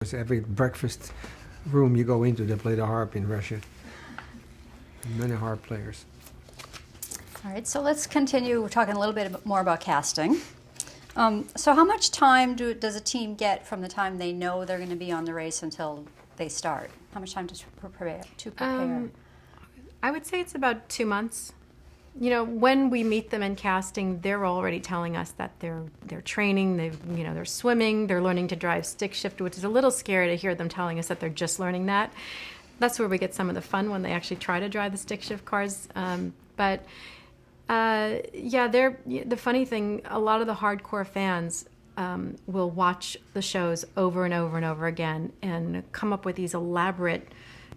because every breakfast room you go into, they play the harp in Russia. Many harp players. All right, so let's continue talking a little bit more about casting. So how much time does a team get from the time they know they're going to be on the race until they start? How much time to prepare? I would say it's about 2 months. You know, when we meet them in casting, they're already telling us that they're training, they're swimming, they're learning to drive stick shift, which is a little scary to hear them telling us that they're just learning that. That's where we get some of the fun, when they actually try to drive the stick shift cars. The funny thing, a lot of the hardcore fans will watch the shows over and over and over again and come up with these elaborate,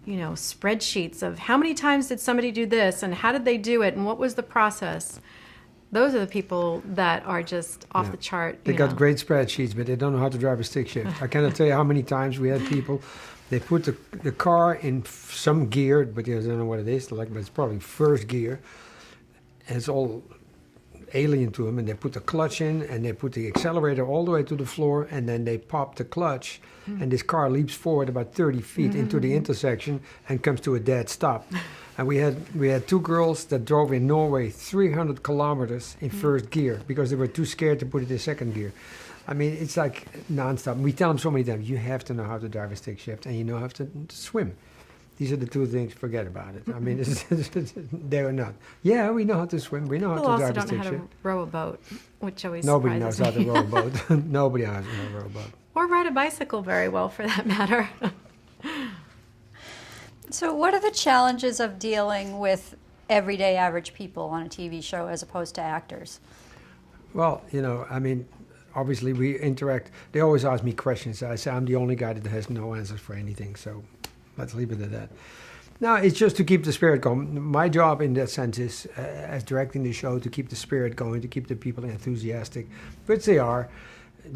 spreadsheets of how many times did somebody do this and how did they do it and what was the process. Those are the people that are just off the chart. They got great spreadsheets, but they don't know how to drive a stick shift. I cannot tell you how many times we had people, they put the car in some gear, but I don't know what it is, but it's probably first gear. And it's all alien to them, and they put the clutch in, and they put the accelerator all the way to the floor, and then they pop the clutch, and this car leaps forward about 30 feet into the intersection and comes to a dead stop. And we had 2 girls that drove in Norway 300 kilometers in first gear because they were too scared to put it in second gear. I mean, it's like nonstop. We tell them so many times, you have to know how to drive a stick shift, and you know how to swim. These are the 2 things, forget about it. I mean, they're not. Yeah, we know how to swim. We know how to drive a stick shift. People also don't know how to row a boat, which always Nobody knows surprises me. how to row a boat. Nobody knows how to row a boat. Or ride a bicycle very well, for that matter. So what are the challenges of dealing with everyday average people on a TV show as opposed to actors? Well, I mean, obviously we interact. They always ask me questions. I say I'm the only guy that has no answers for anything, so let's leave it at that. Now, it's just to keep the spirit going. My job in that sense is, as directing the show, to keep the spirit going, to keep the people enthusiastic, which they are,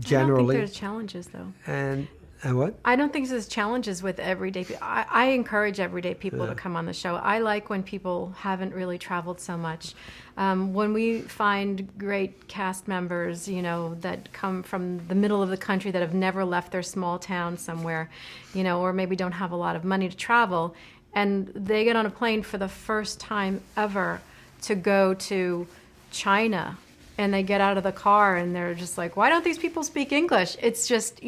generally. I don't think there's challenges, though. And what? I don't think there's challenges with everyday people. I encourage everyday people to come on the show. I like when people haven't really traveled so much. When we find great cast members, that come from the middle of the country that have never left their small town somewhere, or maybe don't have a lot of money to travel, and they get on a plane for the first time ever to go to China, and they get out of the car and they're just like, why don't these people speak English? It's just,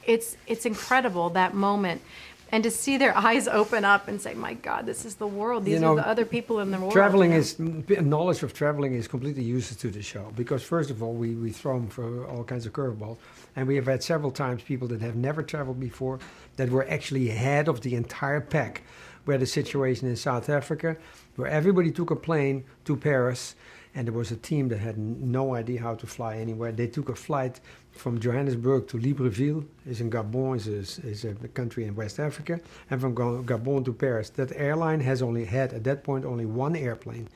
it's incredible, that moment. And to see their eyes open up and say, my God, this is the world. These are the other people in the world. Knowledge of traveling is completely useless to the show. Because first of all, we throw them for all kinds of curveballs. And we have had several times people that have never traveled before that were actually ahead of the entire pack. We had a situation in South Africa where everybody took a plane to Paris, and there was a team that had no idea how to fly anywhere. They took a flight from Johannesburg to Libreville, is in Gabon, is a country in West Africa, and from Gabon to Paris. That airline has only had, at that point, only 1 airplane.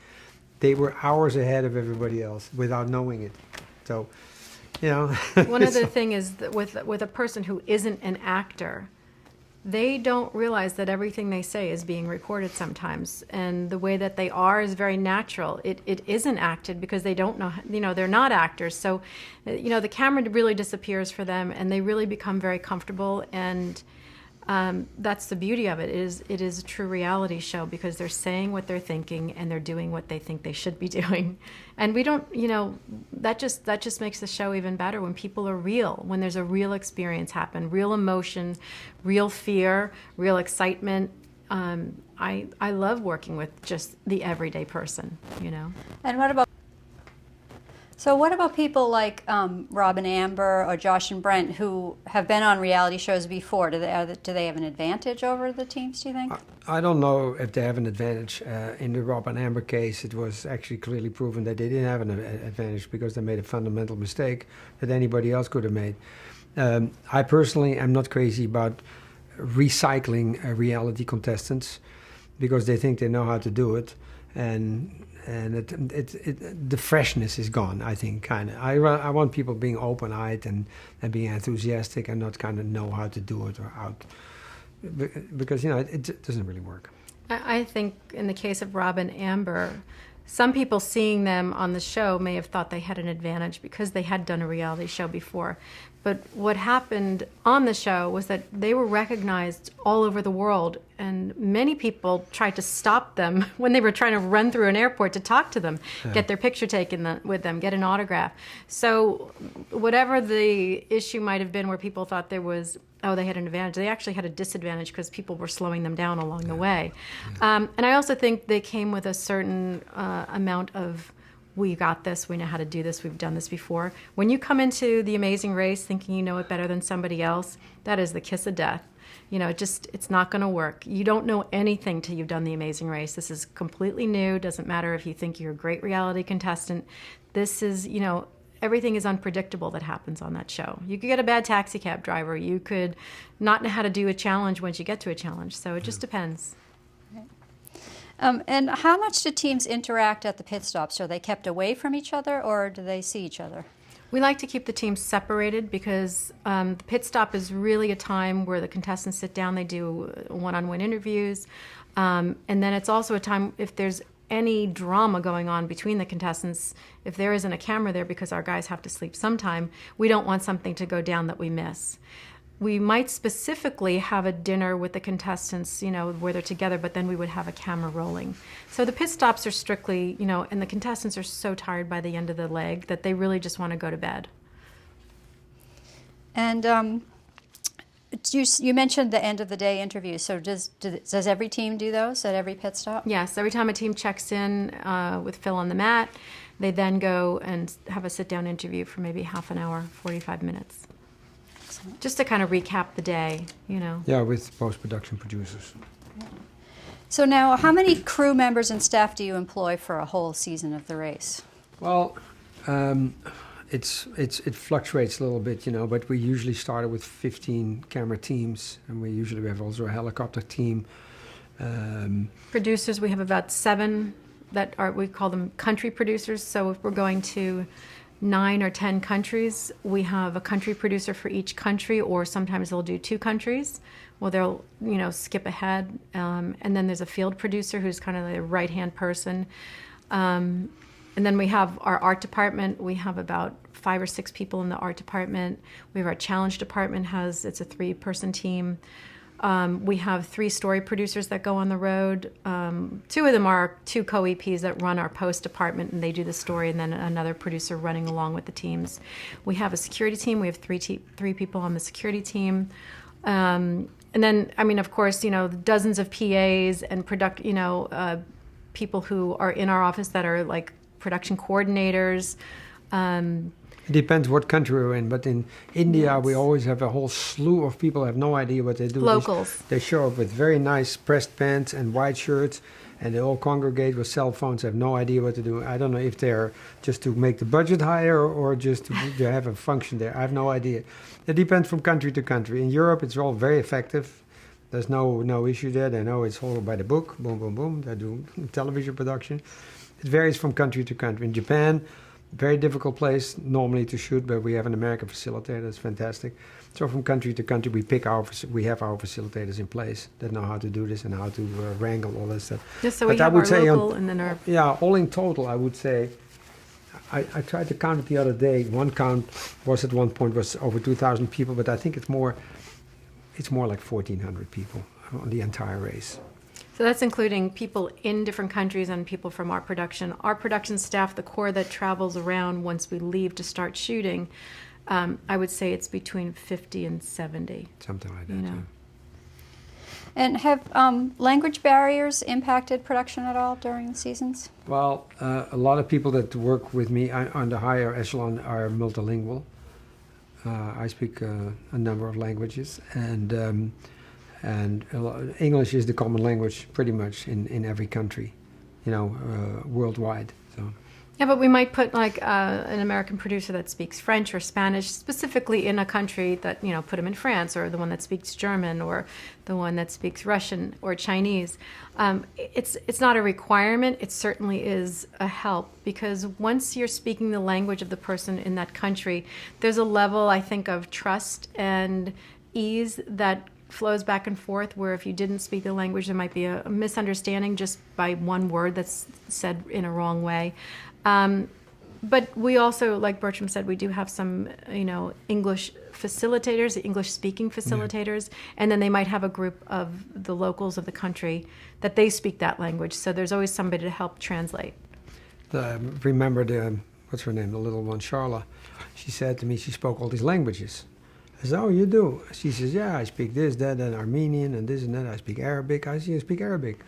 They were hours ahead of everybody else without knowing it. So, One other thing is that with a person who isn't an actor, they don't realize that everything they say is being recorded sometimes, and the way that they are is very natural. It isn't acted because they don't know, they're not actors. So, the camera really disappears for them, and they really become very comfortable, and that's the beauty of it. It is a true reality show because they're saying what they're thinking and they're doing what they think they should be doing. And we don't, that just makes the show even better when people are real, when there's a real experience happen, real emotion, real fear, real excitement. I love working with just the everyday person, And what about people like Rob and Amber or Josh and Brent who have been on reality shows before? Do they have an advantage over the teams, do you think? I don't know if they have an advantage. In the Rob and Amber case, it was actually clearly proven that they didn't have an advantage because they made a fundamental mistake that anybody else could have made. I personally am not crazy about recycling reality contestants because they think they know how to do it, and the freshness is gone, I think, kind of. I want people being open-eyed and being enthusiastic and not kind of know how to do it or out, because it doesn't really work. I think in the case of Rob and Amber, some people seeing them on the show may have thought they had an advantage because they had done a reality show before. But what happened on the show was that they were recognized all over the world, and many people tried to stop them when they were trying to run through an airport to talk to them, get their picture taken with them, get an autograph. So whatever the issue might have been where people thought there was, oh, they had an advantage, they actually had a disadvantage because people were slowing them down along the way. And I also think they came with a certain amount of, we got this, we know how to do this, we've done this before. When you come into the Amazing Race thinking you know it better than somebody else, that is the kiss of death. You know, it's not going to work. You don't know anything till you've done the Amazing Race. This is completely new. Doesn't matter if you think you're a great reality contestant. This is, you know, everything is unpredictable that happens on that show. You could get a bad taxi cab driver. You could not know how to do a challenge once you get to a challenge. So it just depends. And how much do teams interact at the pit stops? Are they kept away from each other, or do they see each other? We like to keep the teams separated because the pit stop is really a time where the contestants sit down, they do one-on-one interviews, and then it's also a time if there's any drama going on between the contestants, if there isn't a camera there because our guys have to sleep sometime, we don't want something to go down that we miss. We might specifically have a dinner with the contestants, you know, where they're together, but then we would have a camera rolling. So the pit stops are strictly, you know, and the contestants are so tired by the end of the leg that they really just want to go to bed. And you mentioned the end of the day interview. So does every team do those at every pit stop? Yes, every time a team checks in with Phil on the mat, they then go and have a sit-down interview for maybe half an hour, 45 minutes. Just to kind of recap the day, you know. Yeah, with post-production producers. So now, how many crew members and staff do you employ for a whole season of the race? Well, it fluctuates a little bit, you know, but we usually started with 15 camera teams, and we usually have also a helicopter team. Producers, we have about 7 that are, we call them country producers. So if we're going to 9 or 10 countries, we have a country producer for each country, or sometimes they'll do 2 countries. Well, they'll, you know, skip ahead. And then there's a field producer who's kind of the right-hand person. And then we have our art department. We have about 5 or 6 people in the art department. We have our challenge department, it's a 3-person team. We have 3 story producers that go on the road. 2 of them are 2 co-EPs that run our post department, and they do the story, and then another producer running along with the teams. We have a security team. We have 3 people on the security team. And then, I mean, of course, you know, dozens of PAs and people who are in our office that are like production coordinators. It depends what country we're in, but in India we always have a whole slew of people who have no idea what they do. Locals. They show up with very nice pressed pants and white shirts, and they all congregate with cell phones, have no idea what to do. I don't know if they're just to make the budget higher or just to have a function there. I have no idea. It depends from country to country. In Europe it's all very effective. There's no issue there. They know it's all by the book. Boom, boom, boom. They do television production. It varies from country to country. In Japan, very difficult place normally to shoot, but we have an American facilitator that's fantastic. So from country to country, we have our facilitators in place that know how to do this and how to wrangle all this stuff. Just so we have our local and then our... Yeah, all in total, I would say, I tried to count it the other day. One count was at one point was over 2,000 people, but I think it's more like 1,400 people on the entire race. So that's including people in different countries and people from our production. Our production staff, the core that travels around once we leave to start shooting, I would say it's between 50 and 70. Something like that, you know. Yeah. And have language barriers impacted production at all during the seasons? Well, a lot of people that work with me on the higher echelon are multilingual. I speak a number of languages, and English is the common language pretty much in every country, you know, worldwide. So. Yeah, but we might put like an American producer that speaks French or Spanish specifically in a country that, you know, put them in France, or the one that speaks German, or the one that speaks Russian or Chinese. It's not a requirement. It certainly is a help, because once you're speaking the language of the person in that country, there's a level, I think, of trust and ease that flows back and forth, where if you didn't speak the language, there might be a misunderstanding just by one word that's said in a wrong way. But we also, like Bertram said, we do have some, English facilitators, English-speaking facilitators, and then they might have a group of the locals of the country that they speak that language. So there's always somebody to help translate. Remember what's her name, the little one, Charla? She said to me she spoke all these languages. I said, oh, you do? She says, yeah, I speak this, that, and Armenian, and this and that. I speak Arabic. I said, you speak Arabic?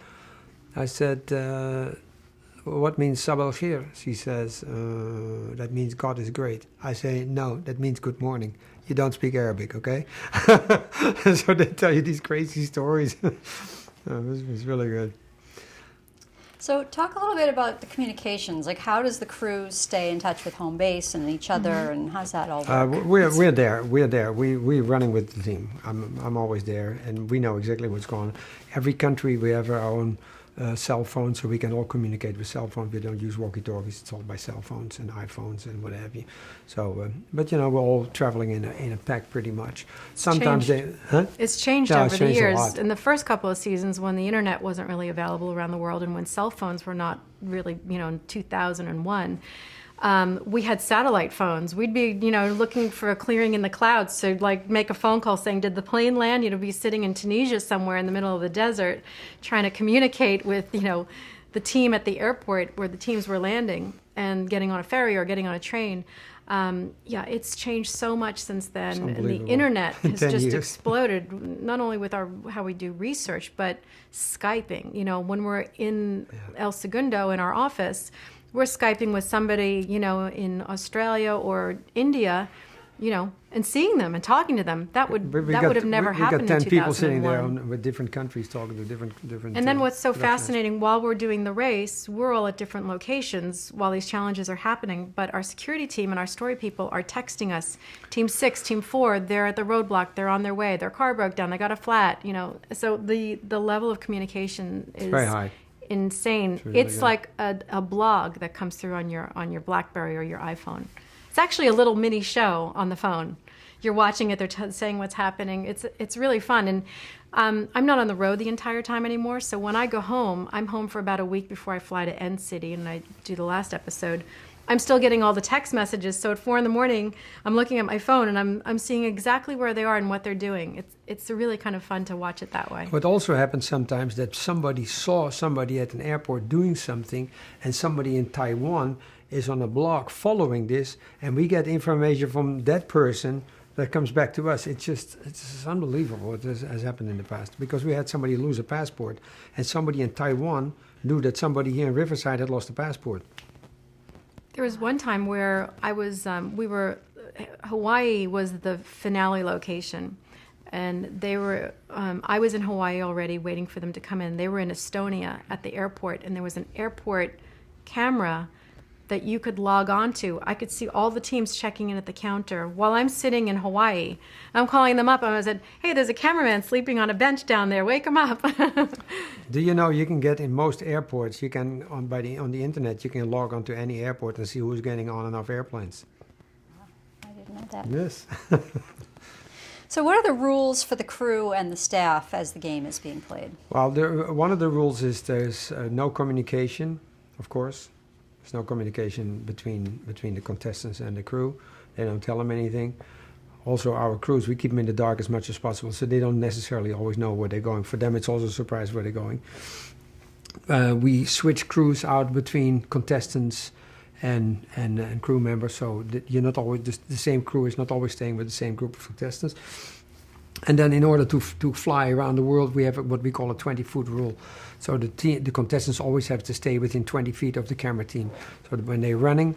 I said, what means Sabal Khair? She says, that means God is great. I say, no, that means good morning. You don't speak Arabic, okay? So they tell you these crazy stories. It was really good. So talk a little bit about the communications. Like, how does the crew stay in touch with home base and each other, and how's that all work? We're there. We're running with the team. I'm always there, and we know exactly what's going on. Every country, we have our own cell phone, so we can all communicate with cell phones. We don't use walkie-talkies. It's all by cell phones and iPhones and what have you. So, but we're all traveling in a pack pretty much. Sometimes It's changed over the years. In the first couple of seasons, when the internet wasn't really available around the world, and when cell phones were not really, in 2001. We had satellite phones. We'd be, looking for a clearing in the clouds to make a phone call saying, did the plane land? Be sitting in Tunisia somewhere in the middle of the desert trying to communicate with, the team at the airport where the teams were landing and getting on a ferry or getting on a train. It's changed so much since then. And the internet has just exploded, not only with how we do research, but Skyping. When we're in El Segundo in our office, we're Skyping with somebody, in Australia or India, and seeing them and talking to them. That would have never happened in 2001. We got 10 people sitting there with different countries talking to different. And then what's so fascinating, while we're doing the race, we're all at different locations while these challenges are happening. But our security team and our story people are texting us. Team 6, Team 4, they're at the roadblock. They're on their way. Their car broke down. They got a flat. So the level of communication is very high. Insane. It's like a blog that comes through on your BlackBerry or your iPhone. It's actually a little mini show on the phone. You're watching it. They're saying what's happening. It's really fun. And I'm not on the road the entire time anymore. So when I go home, I'm home for about a week before I fly to End City and I do the last episode. I'm still getting all the text messages. So at 4 a.m, I'm looking at my phone and I'm seeing exactly where they are and what they're doing. It's really kind of fun to watch it that way. What also happens sometimes that somebody saw somebody at an airport doing something, and somebody in Taiwan is on a blog following this, and we get information from that person that comes back to us. It's just unbelievable what has happened in the past, because we had somebody lose a passport, and somebody in Taiwan knew that somebody here in Riverside had lost a passport. There was one time where Hawaii was the finale location, and I was in Hawaii already waiting for them to come in. They were in Estonia at the airport, and there was an airport camera that you could log on to. I could see all the teams checking in at the counter while I'm sitting in Hawaii. I'm calling them up and I said, hey, there's a cameraman sleeping on a bench down there. Wake him up. Do you know you can get in most airports, you can on the internet, you can log onto any airport and see who's getting on and off airplanes. I didn't know that. Yes. So what are the rules for the crew and the staff as the game is being played? Well, one of the rules is there's no communication, of course. There's no communication between the contestants and the crew. They don't tell them anything. Also, our crews, we keep them in the dark as much as possible, so they don't necessarily always know where they're going. For them, it's also a surprise where they're going. We switch crews out between contestants and crew members, so that you're not always the same crew is not always staying with the same group of contestants. And then in order to fly around the world, we have what we call a 20-foot rule. So the contestants always have to stay within 20 feet of the camera team. So that when they're running,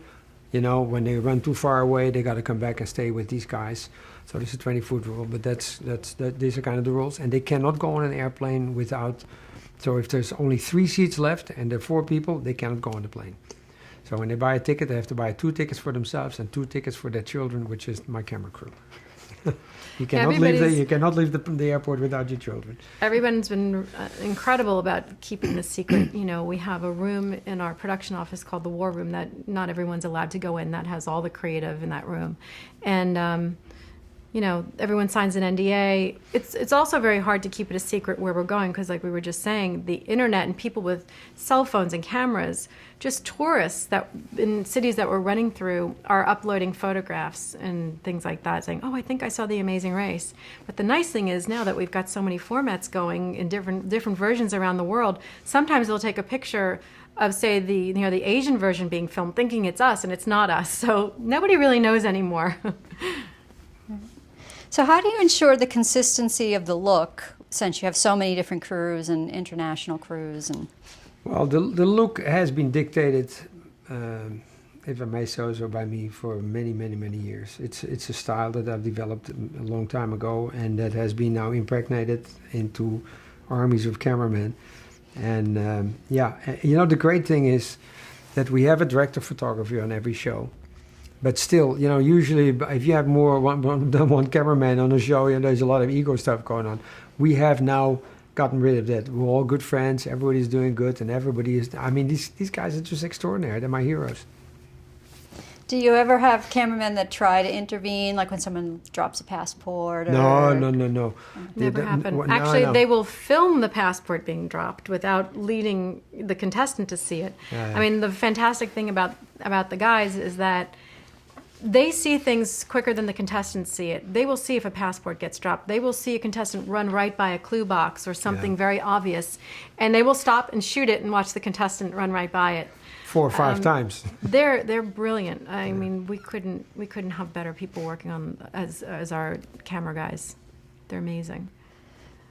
when they run too far away, they got to come back and stay with these guys. So this is a 20-foot rule, but these are kind of the rules. And they cannot go on an airplane without. So if there's only 3 seats left and there are 4 people, they cannot go on the plane. So when they buy a ticket, they have to buy 2 tickets for themselves and 2 tickets for their children, which is my camera crew. You cannot leave the airport without your children. Everyone's been incredible about keeping this secret. We have a room in our production office called the War Room that not everyone's allowed to go in. That has all the creative in that room, and everyone signs an NDA. It's also very hard to keep it a secret where we're going because, like we were just saying, the internet and people with cell phones and cameras, just tourists that in cities that we're running through are uploading photographs and things like that, saying, "Oh, I think I saw the Amazing Race." But the nice thing is now that we've got so many formats going in different versions around the world, sometimes they'll take a picture of, say, the Asian version being filmed, thinking it's us, and it's not us. So nobody really knows anymore. So how do you ensure the consistency of the look, since you have so many different crews and international crews? Well, the look has been dictated, if I may say so, by me for many, many, many years. It's a style that I've developed a long time ago, and that has been now impregnated into armies of cameramen. And the great thing is that we have a director of photography on every show. But still, usually if you have more than one cameraman on a show, there's a lot of ego stuff going on. We have now gotten rid of that. We're all good friends. Everybody's doing good, and everybody is. I mean, these guys are just extraordinary. They're my heroes. Do you ever have cameramen that try to intervene, like when someone drops a passport? Or... No. Never happened. Actually, they will film the passport being dropped without leading the contestant to see it. Yeah. I mean, the fantastic thing about the guys is that they see things quicker than the contestants see it. They will see if a passport gets dropped. They will see a contestant run right by a clue box or something very obvious, and they will stop and shoot it and watch the contestant run right by it. 4 or 5 times. They're brilliant. I mean, we couldn't have better people working on as our camera guys. They're amazing.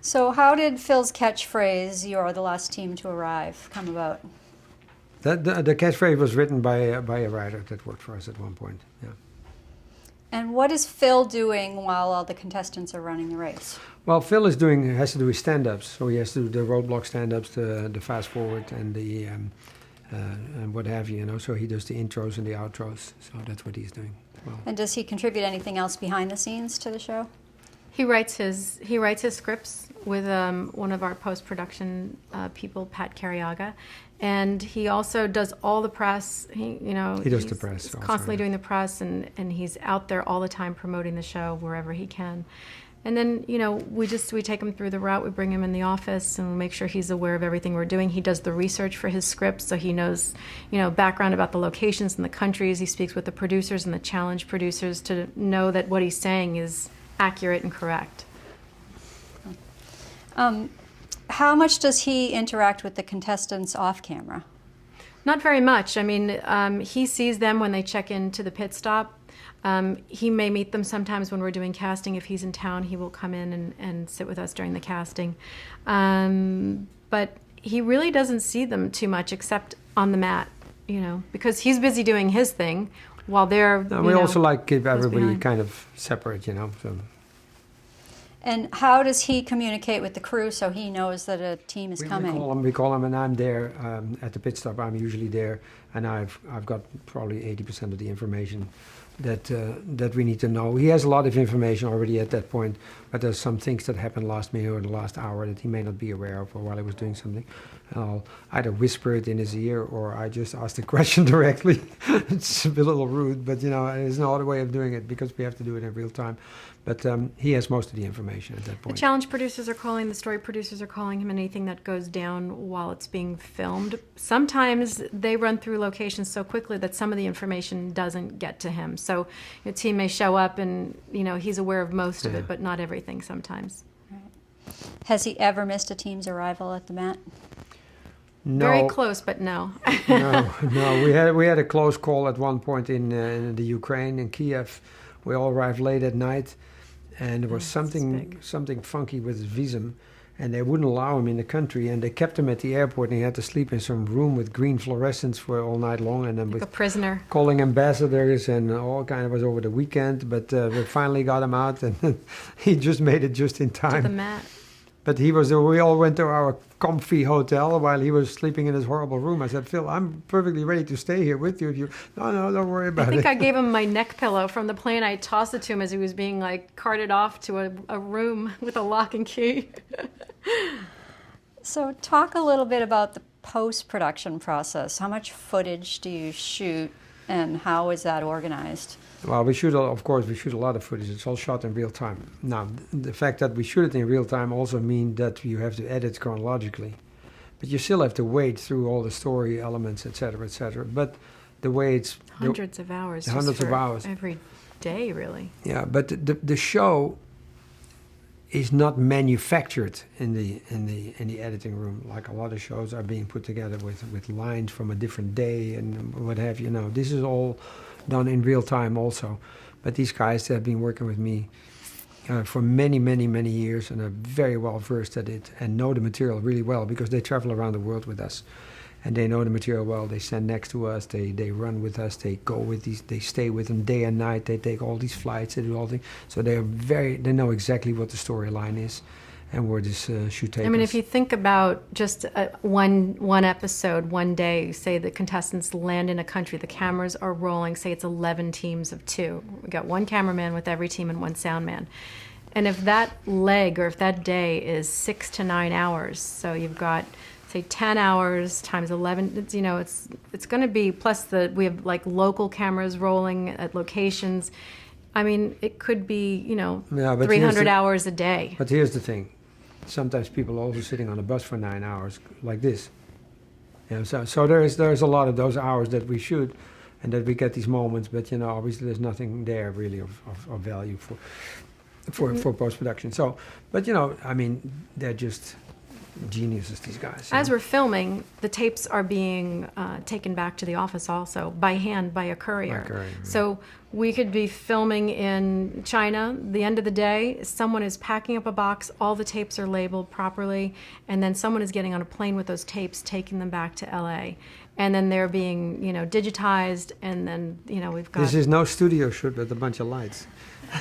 So how did Phil's catchphrase, "You're the last team to arrive," come about? The catchphrase was written by a writer that worked for us at one point. Yeah. And what is Phil doing while all the contestants are running the race? Well, Phil has to do his stand-ups. So he has to do the roadblock stand-ups, the fast forward, and the and what have you. So he does the intros and the outros. So that's what he's doing. Well, And does he contribute anything else behind the scenes to the show? He writes his scripts with one of our post-production people, Pat Carriaga, and he also does all the press. He does the press. He's also, constantly doing the press, and he's out there all the time promoting the show wherever he can. And then we take him through the route. We bring him in the office and make sure he's aware of everything we're doing. He does the research for his scripts, so he knows background about the locations and the countries. He speaks with the producers and the challenge producers to know that what he's saying is accurate and correct. How much does he interact with the contestants off camera? Not very much. I mean, he sees them when they check into the pit stop. He may meet them sometimes when we're doing casting. If he's in town, he will come in and sit with us during the casting. But he really doesn't see them too much except on the mat, because he's busy doing his thing while they're... we also like keep everybody kind of separate, So. And how does he communicate with the crew so he knows that a team is coming? We call him, and I'm there at the pit stop. I'm usually there, and I've got probably 80% of the information that we need to know. He has a lot of information already at that point, but there's some things that happened last minute or the last hour that he may not be aware of, or while he was doing something. And I'll either whisper it in his ear, or I just ask the question directly. It's a little rude, but there's no other way of doing it because we have to do it in real time. But he has most of the information at that point. The challenge producers are calling, the story producers are calling him, and anything that goes down while it's being filmed. Sometimes they run through locations so quickly that some of the information doesn't get to him. So your team may show up and he's aware of most of it, but not everything sometimes. Right. Has he ever missed a team's arrival at the mat? No. Very close, but no. No. We had a close call at one point in the Ukraine, in Kiev. We all arrived late at night, and there was something funky with his visum, and they wouldn't allow him in the country, and they kept him at the airport, and he had to sleep in some room with green fluorescents for all night long, and then like with a prisoner, calling ambassadors and all kind of was over the weekend. But we finally got him out, and he just made it just in time. to the mat. But we all went to our comfy hotel while he was sleeping in his horrible room. I said, Phil, I'm perfectly ready to stay here with you. No, don't worry about it. I think I gave him my neck pillow from the plane. I tossed it to him as he was being carted off to a room with a lock and key. So talk a little bit about the post-production process. How much footage do you shoot, and how is that organized? Well, we shoot a lot of footage. It's all shot in real time. Now, the fact that we shoot it in real time also means that you have to edit chronologically, but you still have to wait through all the story elements, etc., etc. But the way it's Hundreds of hours. Hundreds just of for hours. every day, really. Yeah, but the show is not manufactured in the editing room like a lot of shows are being put together with lines from a different day and what have you. No, this is all done in real time also. But these guys have been working with me for many, many, many years and are very well versed at it and know the material really well because they travel around the world with us. And they know the material well. They stand next to us. They run with us. They go with these. They stay with them day and night. They take all these flights. They do all things. So they know exactly what the storyline is, and where this should take us. I mean, if you think about just one episode, one day, say the contestants land in a country, the cameras are rolling. Say it's 11 teams of 2. We got one cameraman with every team and one sound man. And if that leg or if that day is 6 to 9 hours, so you've got say 10 hours times 11, it's going to be, plus we have like local cameras rolling at locations. I mean, it could be, 300 hours a day. But here's the thing. Sometimes people are also sitting on a bus for 9 hours like this. So there's a lot of those hours that we shoot and that we get these moments, but obviously there's nothing there really of value for post-production. So, but I mean, they're just geniuses, these guys. As we're filming, the tapes are being taken back to the office also by hand by a courier. Right. So we could be filming in China. The end of the day, someone is packing up a box. All the tapes are labeled properly, and then someone is getting on a plane with those tapes, taking them back to LA, and then they're being digitized. And then we've got. This is no studio shoot with a bunch of lights.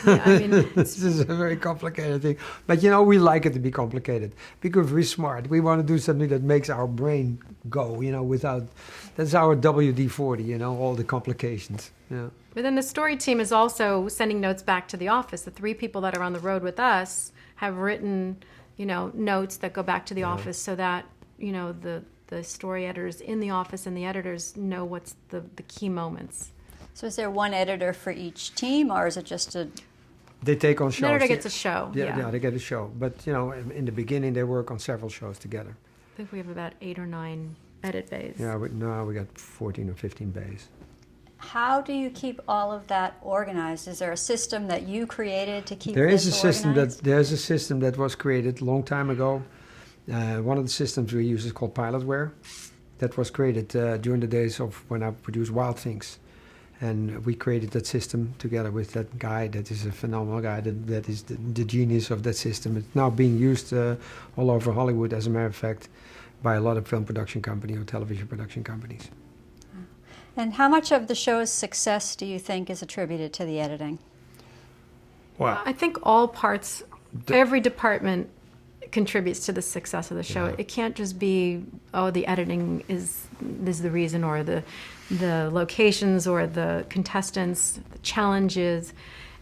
Yeah, I mean, this is a very complicated thing. But we like it to be complicated because we're smart. We want to do something that makes our brain go, without. That's our WD-40, all the complications. Yeah. But then the story team is also sending notes back to the office. The 3 people that are on the road with us have written, notes that go back to the office so that, the story editors in the office and the editors know what's the key moments. So is there one editor for each team, or is it just a... They take on shows. An editor gets a show, Yeah, they get a show. But, in the beginning, they work on several shows together. I think we have about 8 or 9 edit bays. Yeah, we got 14 or 15 bays. How do you keep all of that organized? Is there a system that you created to keep There's this organized? There's a system that was created a long time ago. One of the systems we use is called Pilotware. That was created during the days of when I produced Wild Things. And we created that system together with that guy that is a phenomenal guy, that is the genius of that system. It's now being used all over Hollywood, as a matter of fact, by a lot of film production companies or television production companies. And how much of the show's success do you think is attributed to the editing? Well, I think all parts, every department contributes to the success of the show. Yeah. It can't just be, the editing is the reason, or the locations, or the contestants, the challenges.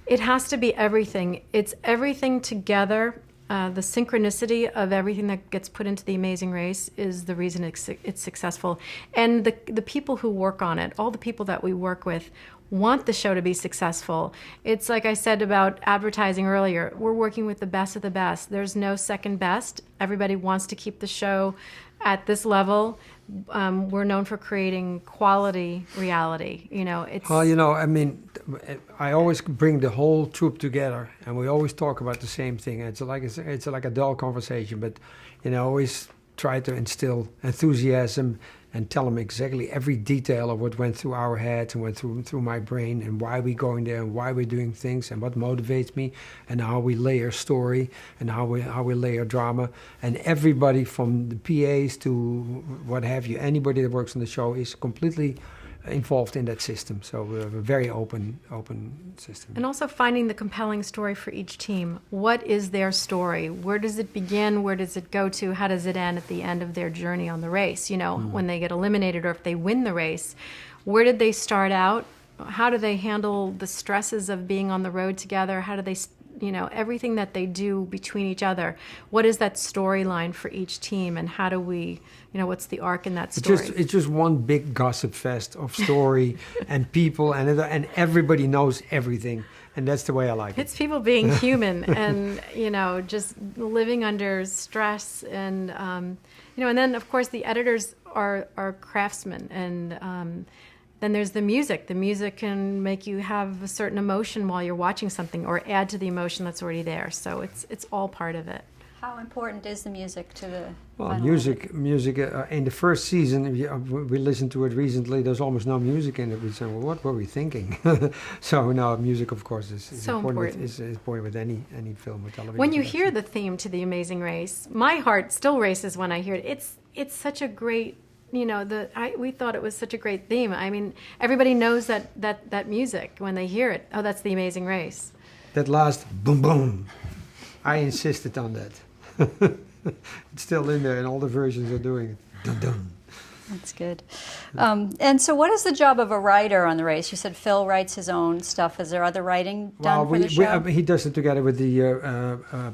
It has to be everything. It's everything together. The synchronicity of everything that gets put into The Amazing Race is the reason it's successful. And the people who work on it, all the people that we work with, want the show to be successful. It's like I said about advertising earlier. We're working with the best of the best. There's no second best. Everybody wants to keep the show at this level. We're known for creating quality reality. It's... Well, I mean, I always bring the whole troupe together, and we always talk about the same thing. It's like a dull conversation, but I always try to instill enthusiasm and tell them exactly every detail of what went through our heads and went through my brain, and why we're going there and why we're doing things and what motivates me, and how we layer story and how we layer drama. And everybody from the PAs to what have you, anybody that works on the show is completely involved in that system. So we have a very open system. And also finding the compelling story for each team. What is their story? Where does it begin? Where does it go to? How does it end at the end of their journey on the race? When they get eliminated, or if they win the race, where did they start out? How do they handle the stresses of being on the road together? How do they everything that they do between each other. What is that storyline for each team, and how do we, what's the arc in that story? It's just one big gossip fest of story and people, and everybody knows everything, and that's the way I like it. It's people being human and, just living under stress and, and then, of course, the editors are craftsmen. And then there's the music. The music can make you have a certain emotion while you're watching something or add to the emotion that's already there. So it's all part of it. How important is the music to the Well, final music in the first season, we listened to it recently, there's almost no music in it. We said, well, what were we thinking? So now music, of course, is So important. Is important with any film or television. When you production. hear the theme to The Amazing Race, my heart still races when I hear it. It's such a great, we thought it was such a great theme. I mean, everybody knows that music when they hear it. Oh, that's The Amazing Race. That last boom boom, I insisted on that. It's still in there, and all the versions are doing it. Dun, dun. That's good. And so what is the job of a writer on the race? You said Phil writes his own stuff. Is there other writing done for the show? He does it together with the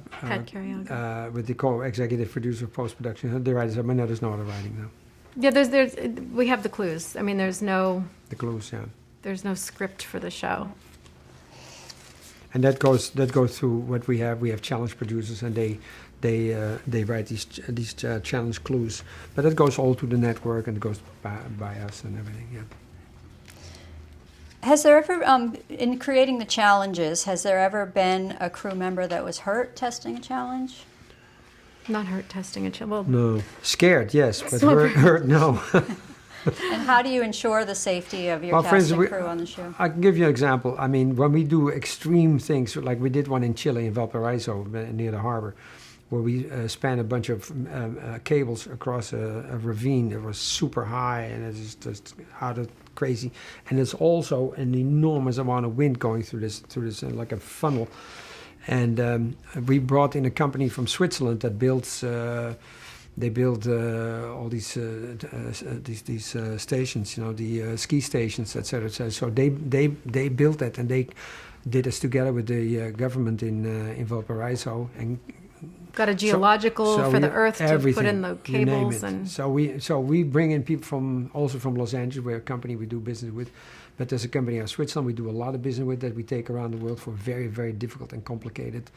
Pat Carriaga. with the co-executive producer of post-production. The writers, there's no other writing now. Yeah, we have the clues. I mean, there's no script for the show. And that goes through what we have. We have challenge producers, and they write these challenge clues. But that goes all to the network, and it goes by us and everything. Yeah. Has there ever, in creating the challenges, has there ever been a crew member that was hurt testing a challenge? Not hurt testing a challenge. No, scared, yes, but hurt, no. And how do you ensure the safety of your casting crew on the show? I can give you an example. I mean, when we do extreme things, like we did one in Chile, in Valparaiso, near the harbor, where we span a bunch of cables across a ravine that was super high, and it's just out of crazy. And there's also an enormous amount of wind going through this like a funnel. And we brought in a company from Switzerland that builds. They build all these stations, the ski stations, etc. So they built that, and they did this together with the government in Valparaiso, and got a geological for the Earth to put in the cables. And so we bring in people from Los Angeles, we're a company we do business with. But there's a company in Switzerland we do a lot of business with that we take around the world for very, very difficult and complicated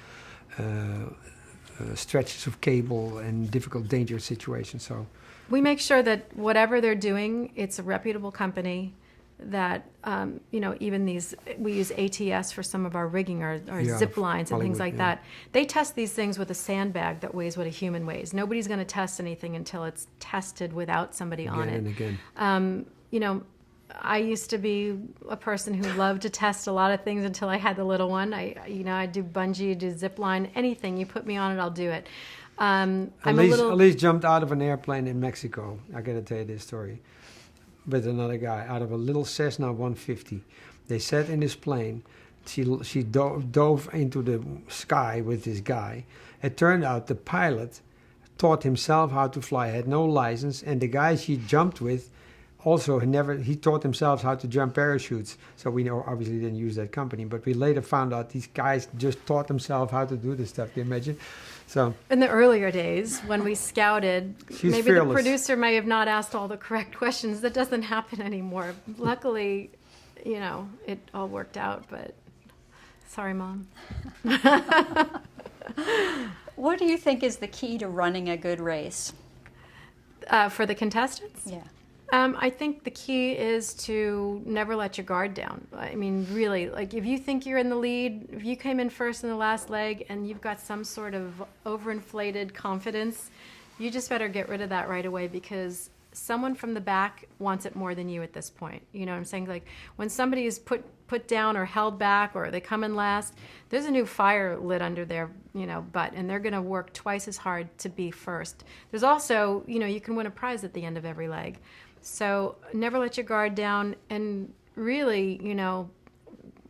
stretches of cable and difficult, dangerous situations. So we make sure that whatever they're doing, it's a reputable company. That even we use ATS for some of our rigging, or zip lines and things like that. They test these things with a sandbag that weighs what a human weighs. Nobody's going to test anything until it's tested without somebody on it. Again and again. I used to be a person who loved to test a lot of things until I had the little one. I do bungee, do zip line, anything you put me on it, I'll do it. Elise jumped out of an airplane in Mexico. I got to tell you this story. With another guy, out of a little Cessna 150. They sat in this plane. She dove into the sky with this guy. It turned out the pilot taught himself how to fly, had no license, and the guy she jumped with also he taught himself how to jump parachutes. So we obviously didn't use that company, but we later found out these guys just taught themselves how to do this stuff. Can you imagine? So in the earlier days when we scouted, maybe fearless. The producer may have not asked all the correct questions. That doesn't happen anymore. Luckily, it all worked out, but sorry, Mom. What do you think is the key to running a good race? For the contestants? Yeah. I think the key is to never let your guard down. I mean, really, like if you think you're in the lead, if you came in first in the last leg and you've got some sort of overinflated confidence, you just better get rid of that right away, because someone from the back wants it more than you at this point. You know what I'm saying? Like when somebody is put down or held back, or they come in last, there's a new fire lit under their butt, and they're going to work twice as hard to be first. There's also, you can win a prize at the end of every leg. So never let your guard down, and really,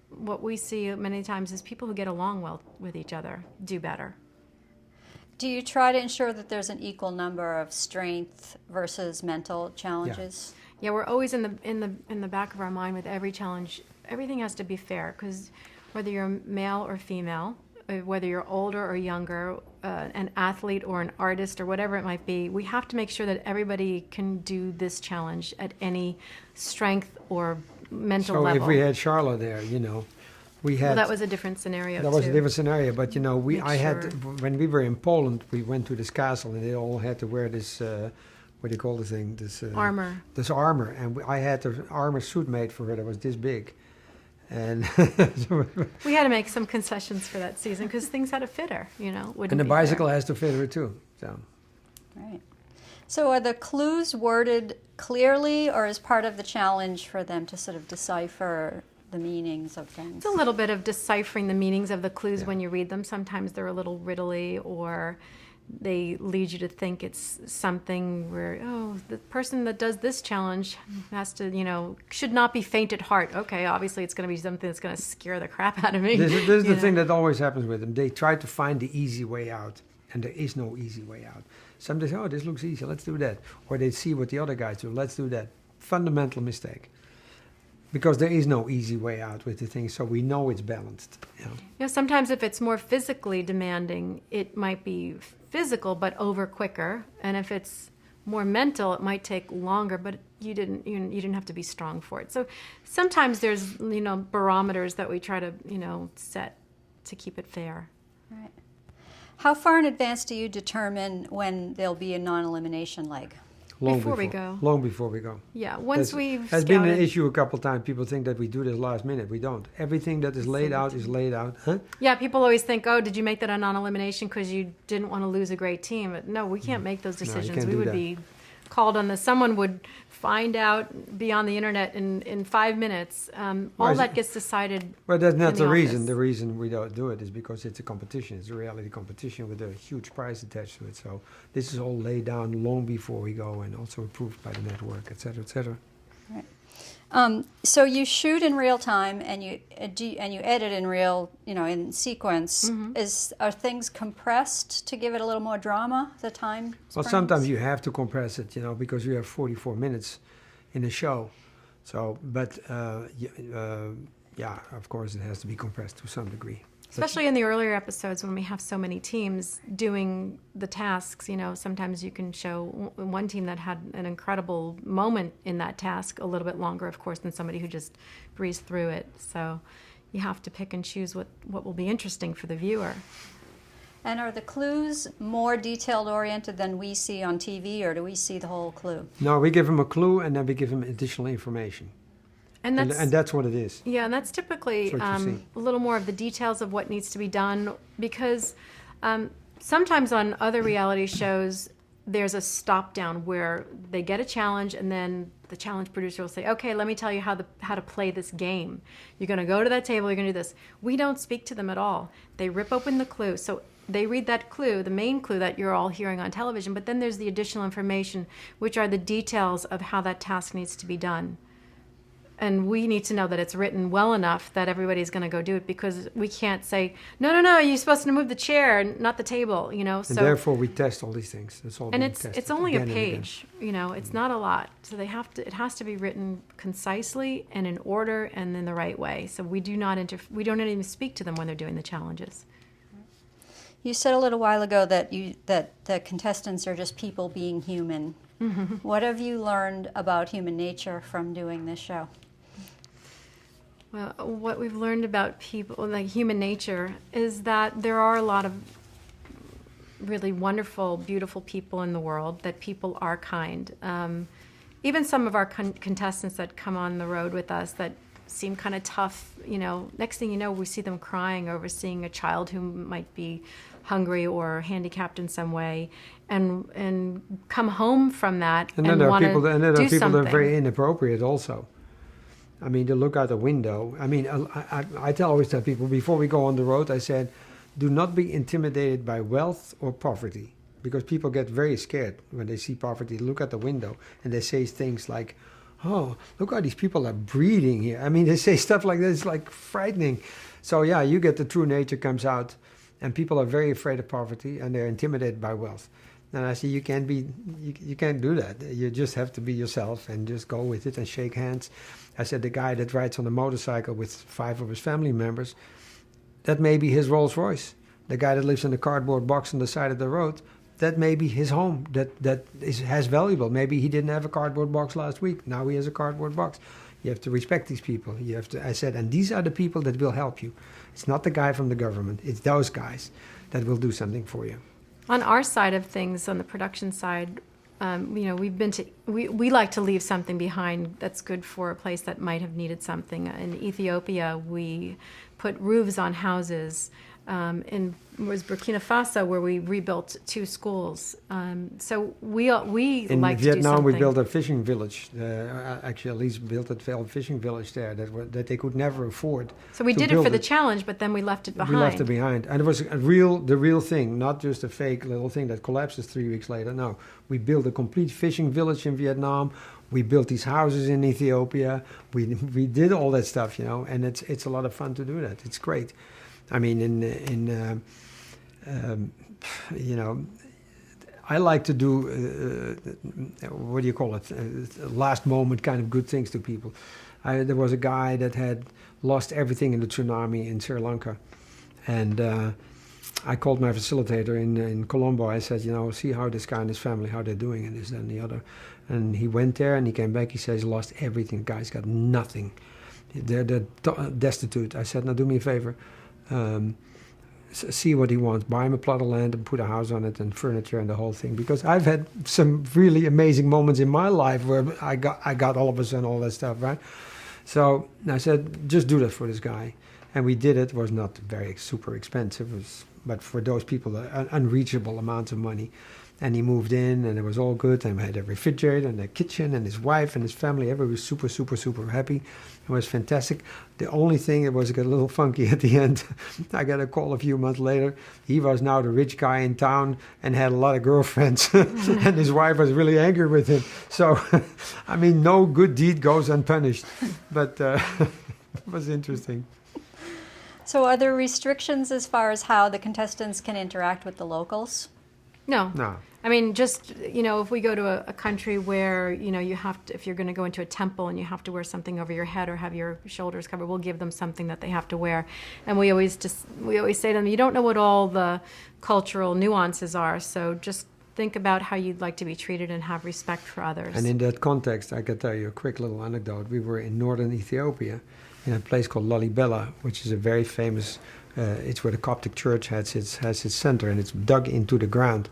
what we see many times is people who get along well with each other do better. Do you try to ensure that there's an equal number of strength versus mental challenges? Yeah, we're always in the back of our mind with every challenge. Everything has to be fair, because whether you're male or female, whether you're older or younger, an athlete or an artist or whatever it might be, we have to make sure that everybody can do this challenge at any strength or mental So level. if we had Charlotte there, we had... Well, that was a different scenario, That was a too. different scenario, but Make when we were in Poland, we went to this castle and they all had to wear this, what do you call the thing? This Armor. This armor, and I had the armor suit made for her that was this big, and We had to make some concessions for that season because things had to fit her, wouldn't and the be fair. bicycle has to fit her too. So Right. So are the clues worded clearly, or is part of the challenge for them to sort of decipher the meanings of things? It's a little bit of deciphering the meanings of the clues Yeah. when you read them. Sometimes they're a little riddly, or they lead you to think it's something where, the person that does this challenge has to, should not be faint at heart. Okay, obviously it's going to be something that's going to scare the crap out of me. this is the thing that always happens with them. They try to find the easy way out, and there is no easy way out. Some they say, "Oh, this looks easy. Let's do that," or they see what the other guys do. Let's do that. Fundamental mistake. Because there is no easy way out with the thing, so we know it's balanced. Sometimes if it's more physically demanding, it might be physical but over quicker, and if it's more mental, it might take longer, but you didn't have to be strong for it. So sometimes there's barometers that we try to set to keep it fair. Right. How far in advance do you determine when there'll be a non-elimination leg? Before we go. Long before we go. Yeah, once we've Has been an scouted- issue a couple times. People think that we do this last minute. We don't. Everything that is laid out is laid out. Huh? Yeah, people always think, oh, did you make that a non-elimination because you didn't want to lose a great team? But no, we can't make those you decisions. can't We do would that. be called on someone would find out, be on the internet in 5 minutes. All is that it- gets decided. Well, that's not in the the reason. office. The reason we don't do it is because it's a competition. It's a reality competition with a huge prize attached to it. So this is all laid down long before we go, and also approved by the network, et cetera, et cetera. Right. So you shoot in real time and you edit in real, in sequence. Are things compressed to give it a little more drama? The time. Well, springs? sometimes you have to compress it, because you have 44 minutes in a show. So, but yeah, of course, it has to be compressed to some degree. Especially in the earlier episodes when we have so many teams doing the tasks, sometimes you can show one team that had an incredible moment in that task a little bit longer, of course, than somebody who just breezed through it. So you have to pick and choose what will be interesting for the viewer. And are the clues more detailed oriented than we see on TV, or do we see the whole clue? No, we give them a clue and then we give them additional information. And And that's what it is. Yeah, and that's typically That's what you see. a little more of the details of what needs to be done, because sometimes on other reality shows, there's a stop down where they get a challenge and then the challenge producer will say, okay, let me tell you how to play this game. You're going to go to that table, you're going to do this. We don't speak to them at all. They rip open the clue. So they read that clue, the main clue that you're all hearing on television, but then there's the additional information, which are the details of how that task needs to be done. And we need to know that it's written well enough that everybody's going to go do it, because we can't say, no, you're supposed to move the chair, not the table, And So, therefore we test all these things. That's all and being it's tested only a again and again. page, it's not a lot. So it has to be written concisely and in order and in the right way. So we don't even speak to them when they're doing the challenges. You said a little while ago that the contestants are just people being human. What have you learned about human nature from doing this show? Well, what we've learned about people, like human nature, is that there are a lot of really wonderful, beautiful people in the world, that people are kind. Even some of our contestants that come on the road with us that seem kind of tough, next thing you know, we see them crying over seeing a child who might be hungry or handicapped in some way, and come home from that And then there are want to people, and then there do are people that are something. very inappropriate also. I mean, they look out the window. I mean, I always tell people before we go on the road, I said, do not be intimidated by wealth or poverty, because people get very scared when they see poverty. They look at the window and they say things like, oh, look how these people are breeding here. I mean, they say stuff like that. It's like frightening. So yeah, you get the true nature comes out, and people are very afraid of poverty and they're intimidated by wealth. And I say, you can't do that. You just have to be yourself and just go with it and shake hands. I said, the guy that rides on a motorcycle with 5 of his family members, that may be his Rolls Royce. The guy that lives in a cardboard box on the side of the road, that may be his home. Has valuable. Maybe he didn't have a cardboard box last week. Now he has a cardboard box. You have to respect these people. I said, and these are the people that will help you. It's not the guy from the government. It's those guys that will do something for you. On our side of things, on the production side, we like to leave something behind that's good for a place that might have needed something. In Ethiopia, we put roofs on houses. In Burkina Faso, where we rebuilt 2 schools. So we like to do something. In Vietnam, we built a fishing village. Actually, Elise built a fishing village there that they could never afford. So we did it for the challenge, but then we left it behind. We left it behind, and it was the real thing, not just a fake little thing that collapses 3 weeks later. No, we built a complete fishing village in Vietnam. We built these houses in Ethiopia. We did all that stuff, and it's a lot of fun to do that. It's great. I mean, I like to do, what do you call it, last moment kind of good things to people. There was a guy that had lost everything in the tsunami in Sri Lanka. And I called my facilitator in Colombo. I said, see how this guy and his family, how they're doing, and this, that, and the other. And he went there and he came back. He says, he lost everything. The guy's got nothing. They're destitute. I said, now do me a favor. See what he wants, buy him a plot of land and put a house on it and furniture and the whole thing, because I've had some really amazing moments in my life where I got all of a sudden all that stuff, right? So I said, just do that for this guy, and we did it. It was not very super expensive, but for those people unreachable amounts of money. And he moved in, and it was all good. And we had a refrigerator and a kitchen, and his wife and his family. Everybody was super, super, super happy. It was fantastic. The only thing that was a little funky at the end, I got a call a few months later. He was now the rich guy in town and had a lot of girlfriends. And his wife was really angry with him. So, I mean, no good deed goes unpunished. But it was interesting. So are there restrictions as far as how the contestants can interact with the locals? No. No. I mean, just, if we go to a country where, you have to, if you're going to go into a temple and you have to wear something over your head or have your shoulders covered, we'll give them something that they have to wear. And we always say to them, you don't know what all the cultural nuances are, so just think about how you'd like to be treated and have respect for others. And in that context, I can tell you a quick little anecdote. We were in northern Ethiopia in a place called Lalibela, which is a very famous it's where the Coptic Church has its center, and it's dug into the ground.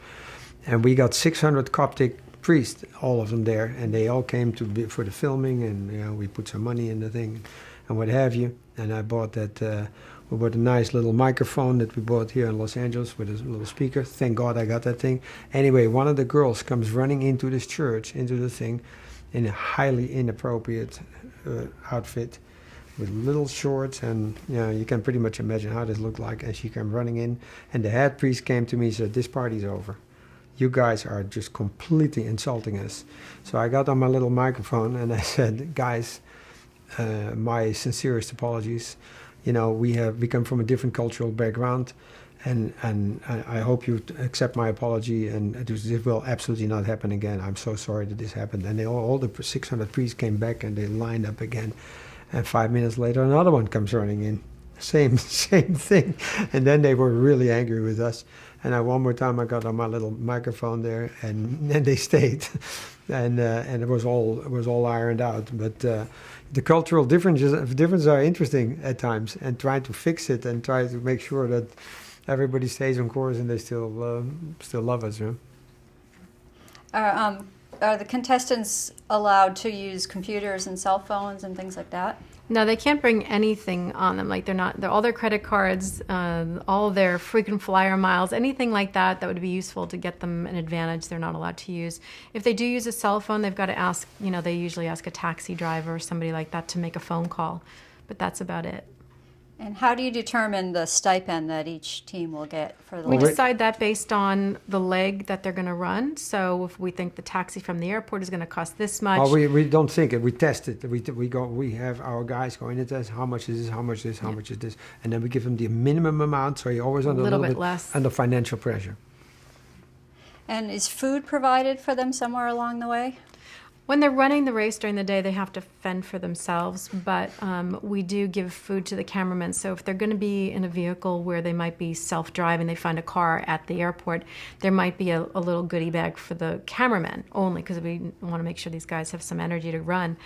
And we got 600 Coptic priests, all of them there, and they all came for the filming, and we put some money in the thing and what have you. And I bought we bought a nice little microphone that we bought here in Los Angeles with a little speaker. Thank God I got that thing. Anyway, one of the girls comes running into this church, into the thing, in a highly inappropriate outfit, with little shorts, and you can pretty much imagine how this looked like. And she came running in, and the head priest came to me and said, "This party's over. You guys are just completely insulting us." So I got on my little microphone and I said, "Guys, my sincerest apologies. We come from a different cultural background, and I hope you accept my apology, and this will absolutely not happen again. I'm so sorry that this happened." And all the 600 priests came back and they lined up again. And 5 minutes later, another one comes running in. Same thing. And then they were really angry with us. And one more time I got on my little microphone there, and they stayed. And it was all ironed out. But the cultural differences are interesting at times, and trying to fix it and try to make sure that everybody stays on course and they still love us. Are the contestants allowed to use computers and cell phones and things like that? No, they can't bring anything on them. Like they're all their credit cards, all their frequent flyer miles, anything like that would be useful to get them an advantage. They're not allowed to use. If they do use a cell phone, they've got to ask. They usually ask a taxi driver or somebody like that to make a phone call, but that's about it. And how do you determine the stipend that each team will get for the We leg? decide that based on the leg that they're going to run. So if we think the taxi from the airport is going to cost this much. Well, we don't think it. We test it. We have our guys going and test how much is this, how much is this, how much is this, and then we give them the minimum amount. So you're always under a little bit less under financial pressure. And is food provided for them somewhere along the way? When they're running the race during the day, they have to fend for themselves, but we do give food to the cameramen. So if they're going to be in a vehicle where they might be self-driving, they find a car at the airport, there might be a little goodie bag for the cameramen only, because we want to make sure these guys have some energy to run,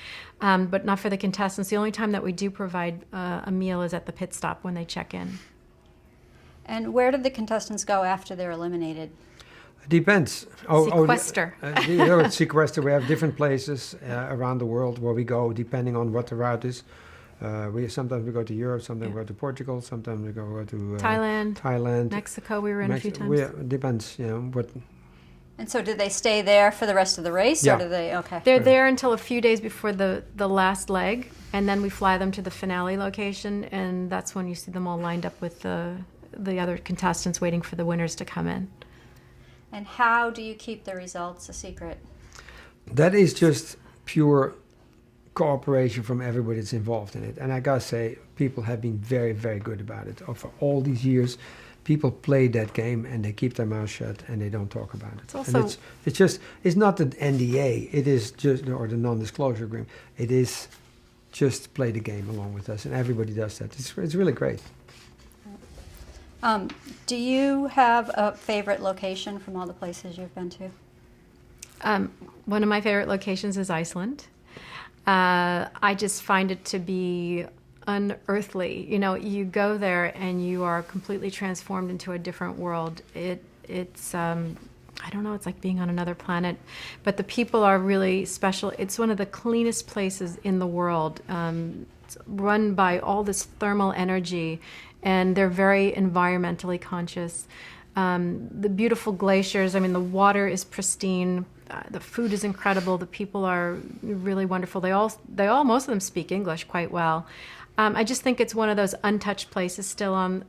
but not for the contestants. The only time that we do provide a meal is at the pit stop when they check in. And where do the contestants go after they're eliminated? Depends. Sequester. Sequester. We have different places around the world where we go, depending on what the route is. Sometimes we go to Europe, sometimes we go to Portugal, sometimes we go to Thailand, Mexico. We were in a few times. Depends, what. And so do they stay there for the rest of the race, or do they? Okay. They're there until a few days before the last leg, and then we fly them to the finale location, and that's when you see them all lined up with the other contestants waiting for the winners to come in. And how do you keep the results a secret? That is just pure cooperation from everybody that's involved in it. And I gotta say, people have been very, very good about it. For all these years, people play that game and they keep their mouth shut and they don't talk about it. It's also, it's not the NDA, it is just, or the non-disclosure agreement. It is just play the game along with us, and everybody does that. It's really great. Do you have a favorite location from all the places you've been to? One of my favorite locations is Iceland. I just find it to be unearthly. You go there and you are completely transformed into a different world. It's I don't know, it's like being on another planet. But the people are really special. It's one of the cleanest places in the world. It's run by all this thermal energy, and they're very environmentally conscious. The beautiful glaciers, the water is pristine. The food is incredible. The people are really wonderful. They all, most of them speak English quite well. I just think it's one of those untouched places still on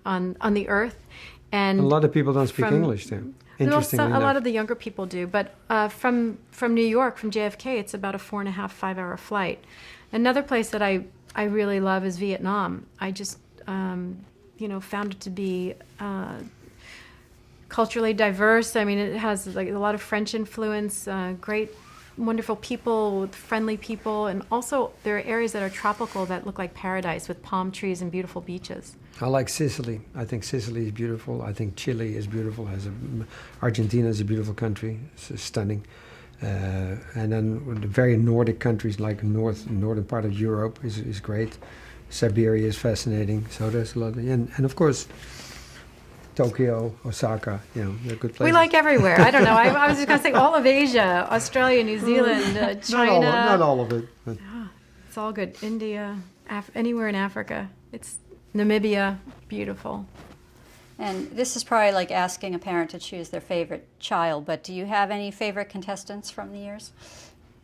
the earth. And a lot of people don't speak English too. Interestingly enough. A lot of the younger people do, but from New York, from JFK, it's about a 4.5, 5-hour flight. Another place that I really love is Vietnam. I just found it to be culturally diverse. It has a lot of French influence, great, wonderful people, friendly people, and also there are areas that are tropical that look like paradise with palm trees and beautiful beaches. I like Sicily. I think Sicily is beautiful. I think Chile is beautiful. Argentina is a beautiful country. It's stunning. And then the very Nordic countries like northern part of Europe is great. Siberia is fascinating. So there's a lot. And of course, Tokyo, Osaka, they're good places. We like everywhere. I don't know. I was just going to say all of Asia, Australia, New Zealand, China. Not all of it. But. It's all good. India, anywhere in Africa. It's Namibia, beautiful. And this is probably like asking a parent to choose their favorite child, but do you have any favorite contestants from the years?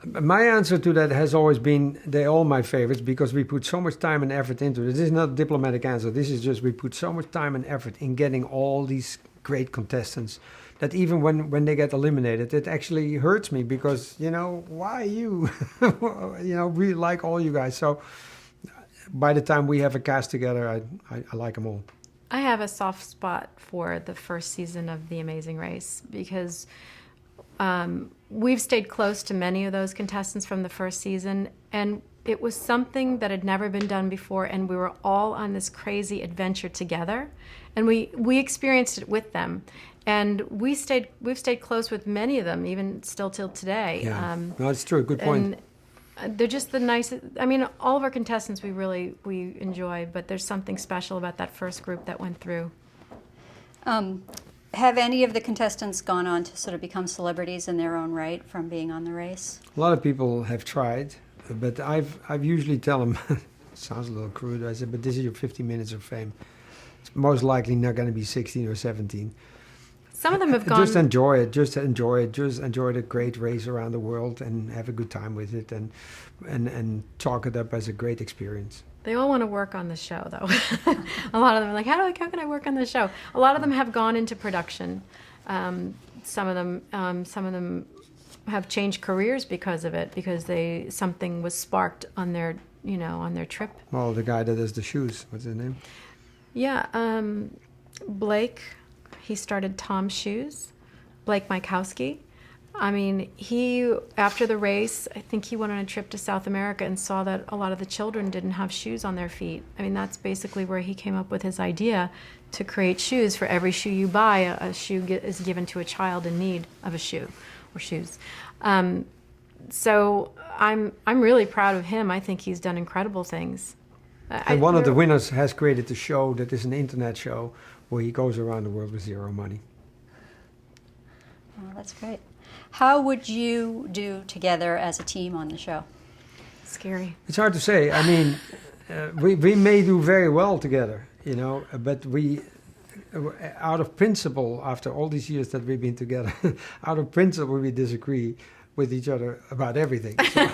My answer to that has always been they're all my favorites because we put so much time and effort into it. This is not a diplomatic answer. This is just we put so much time and effort in getting all these great contestants that even when they get eliminated, it actually hurts me because, why you? We like all you guys. So by the time we have a cast together, I like them all. I have a soft spot for the first season of The Amazing Race because we've stayed close to many of those contestants from the first season, and it was something that had never been done before, and we were all on this crazy adventure together, and we experienced it with them, and we've stayed close with many of them, even still till today. Yeah, no, it's true. Good point. And they're just the nicest. All of our contestants we enjoy, but there's something special about that first group that went through. Have any of the contestants gone on to sort of become celebrities in their own right from being on the race? A lot of people have tried, but I've usually tell them, it sounds a little crude, I said, but this is your 50 minutes of fame. It's most likely not going to be 16 or 17. Some of them have gone... Just enjoy it. Just enjoy the great race around the world and have a good time with it and chalk it up as a great experience. They all want to work on the show, though. A lot of them are like, how can I work on the show? A lot of them have gone into production. Some of them have changed careers because of it, because something was sparked on their trip. Well, the guy that does the shoes, what's his name? Yeah, Blake. He started Tom's Shoes. Blake Mykowski. I mean, after the race, I think he went on a trip to South America and saw that a lot of the children didn't have shoes on their feet. I mean, that's basically where he came up with his idea to create shoes. For every shoe you buy, a shoe is given to a child in need of a shoe or shoes. So I'm really proud of him. I think he's done incredible things. And one of the winners has created a show that is an internet show where he goes around the world with zero money. Oh, that's great. How would you do together as a team on the show? Scary. It's hard to say. I mean, we may do very well together, but out of principle, after all these years that we've been together, out of principle we disagree with each other about everything. So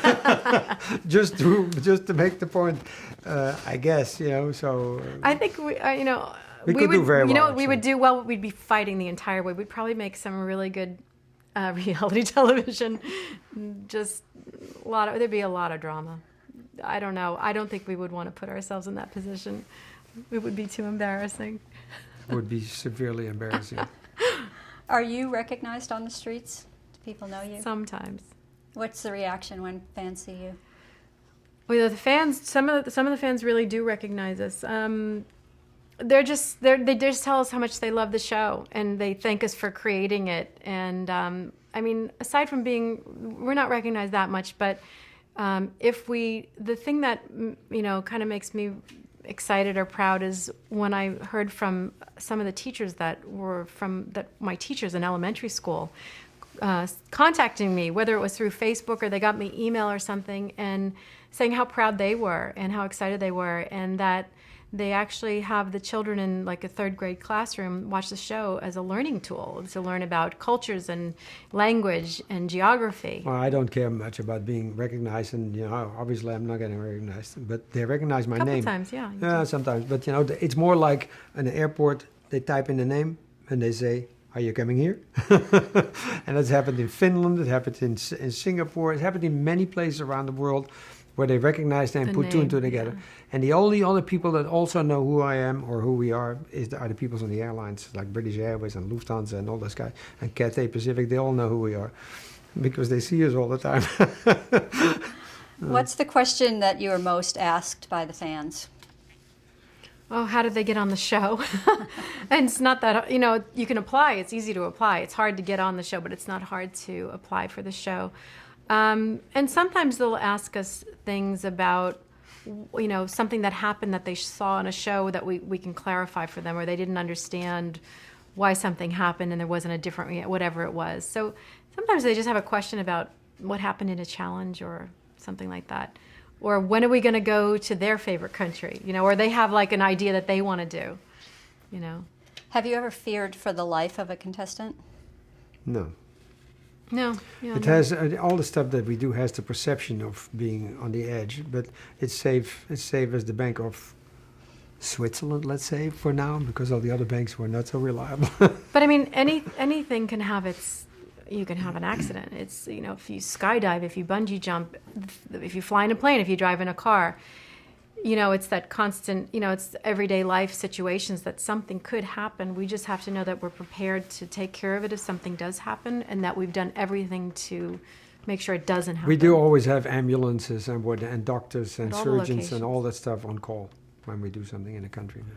just to make the point, I guess, so... I think we could do very well. You know what we would do well? We'd be fighting the entire way. We'd probably make some really good reality television. Just there'd be a lot of drama. I don't know. I don't think we would want to put ourselves in that position. It would be too embarrassing. It would be severely embarrassing. Are you recognized on the streets? Do people know you? Sometimes. What's the reaction when fans see you? Well, the fans. Some of the fans really do recognize us. They just tell us how much they love the show, and they thank us for creating it. And I mean, aside from we're not recognized that much, but the thing that kind of makes me excited or proud is when I heard from some of the teachers my teachers in elementary school contacting me, whether it was through Facebook or they got me email or something, and saying how proud they were and how excited they were, and that they actually have the children in like a third grade classroom watch the show as a learning tool to learn about cultures and language and geography. Well, I don't care much about being recognized, and obviously I'm not getting recognized, but they recognize my name. Sometimes, yeah. Yeah, sometimes, but it's more like in the airport. They type in the name and they say, "Are you coming here?" And that's happened in Finland. It happened in Singapore. It happened in many places around the world, where they recognize them and put two and two together. Yeah. And the only other people that also know who I am or who we are are the people on the airlines, like British Airways and Lufthansa and all those guys, and Cathay Pacific. They all know who we are because they see us all the time. What's the question that you are most asked by the fans? Oh, how did they get on the show? And it's not that, you can apply. It's easy to apply. It's hard to get on the show, but it's not hard to apply for the show. And sometimes they'll ask us things about, something that happened that they saw on a show that we can clarify for them, or they didn't understand why something happened and there wasn't a different, whatever it was. So sometimes they just have a question about what happened in a challenge or something like that. Or when are we going to go to their favorite country, or they have like an idea that they want to do, Have you ever feared for the life of a contestant? No. No. It has all the stuff that we do has the perception of being on the edge, but it's safe. It's safe as the Bank of Switzerland, let's say, for now, because all the other banks were not so reliable. But I mean, anything can have you can have an accident. It's, if you skydive, if you bungee jump, if you fly in a plane, if you drive in a car, it's that constant, it's everyday life situations that something could happen. We just have to know that we're prepared to take care of it if something does happen, and that we've done everything to make sure it doesn't happen. We do always have ambulances and doctors and surgeons and all that stuff on call when we do something in a country now.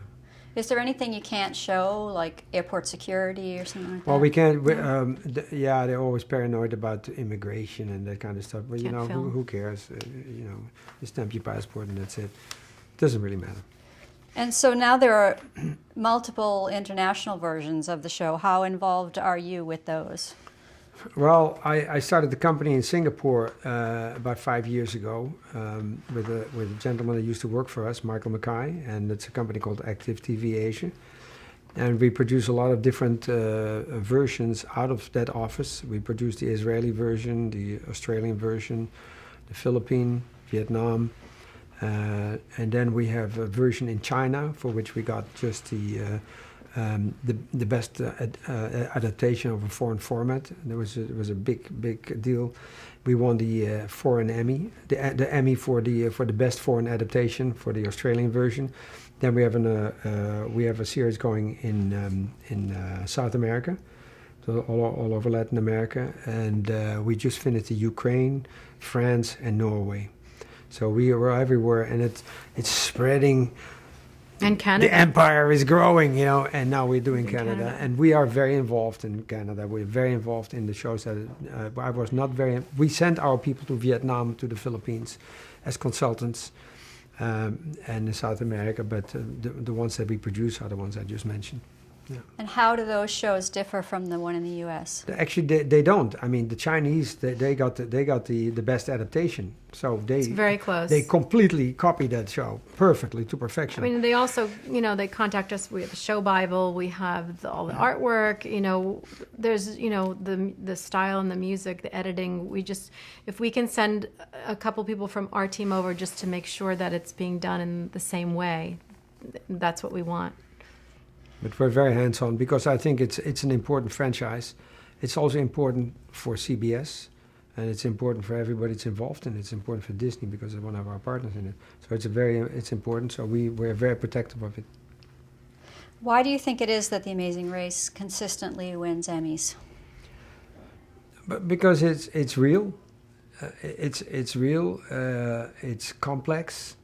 Is there anything you can't show, like airport security or something like that? Well, we can't. They're always paranoid about immigration and that kind of stuff. But who cares? You stamp your passport and that's it. Doesn't really matter. And so now there are multiple international versions of the show. How involved are you with those? Well, I started the company in Singapore about 5 years ago with a gentleman that used to work for us, Michael Mackay, and it's a company called Active TV Asia. And we produce a lot of different versions out of that office. We produce the Israeli version, the Australian version, the Philippine, Vietnam, and then we have a version in China for which we got just the best adaptation of a foreign format. It was a big deal. We won the foreign Emmy, the Emmy for the best foreign adaptation for the Australian version. Then we have a series going in South America. so all over Latin America, and we just finished the Ukraine, France, and Norway. So we were everywhere, and it's spreading. And Canada. The empire is growing, and now we're doing In Canada. And we are very involved in Canada. We're very involved in the shows that I was not very... We sent our people to Vietnam, to the Philippines as consultants, and in South America, but the ones that we produce are the ones I just mentioned. Yeah. And how do those shows differ from the one in the U.S.? Actually, they don't. I mean, the Chinese, they got the best adaptation. So It's very close. They completely copied that show perfectly to perfection. I mean, they also, they contact us. We have a show Bible. We have all the artwork. There's, the style and the music, the editing. If we can send a couple people from our team over just to make sure that it's being done in the same way, that's what we want. But we're very hands-on because I think it's an important franchise. It's also important for CBS, and it's important for everybody that's involved in it. It's important for Disney because they're one of our partners in it. So it's important. So we're very protective of it. Why do you think it is that The Amazing Race consistently wins Emmys? But because it's real. It's real. It's complex.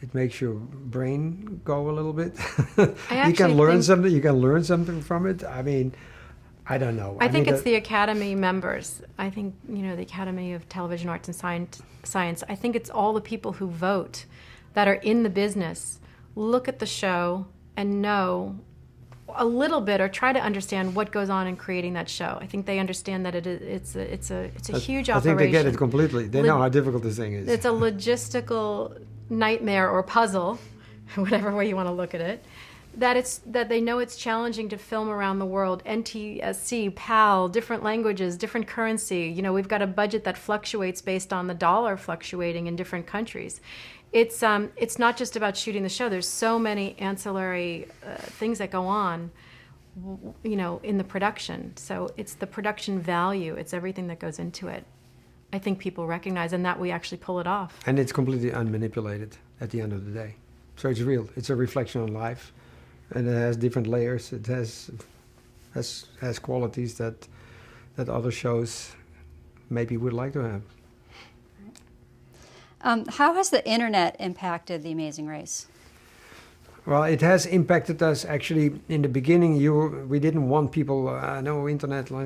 It makes your brain go a little bit. You can learn something. You can learn something from it. I mean, I don't know. I think it's the Academy members. I think the Academy of Television Arts and Science. I think it's all the people who vote that are in the business, look at the show and know a little bit or try to understand what goes on in creating that show. I think they understand that it's a huge operation. I think they get it completely. They know how difficult this thing is. It's a logistical nightmare or puzzle, whatever way you want to look at it, that they know it's challenging to film around the world. NTSC, PAL, different languages, different currency. We've got a budget that fluctuates based on the dollar fluctuating in different countries. It's not just about shooting the show. There's so many ancillary things that go on, in the production. So it's the production value. It's everything that goes into it. I think people recognize, and that we actually pull it off. And it's completely unmanipulated at the end of the day. So it's real. It's a reflection on life, and it has different layers. It has qualities that other shows maybe would like to have. How has the internet impacted The Amazing Race? Well, it has impacted us actually. In the beginning, we didn't want people, no internet. I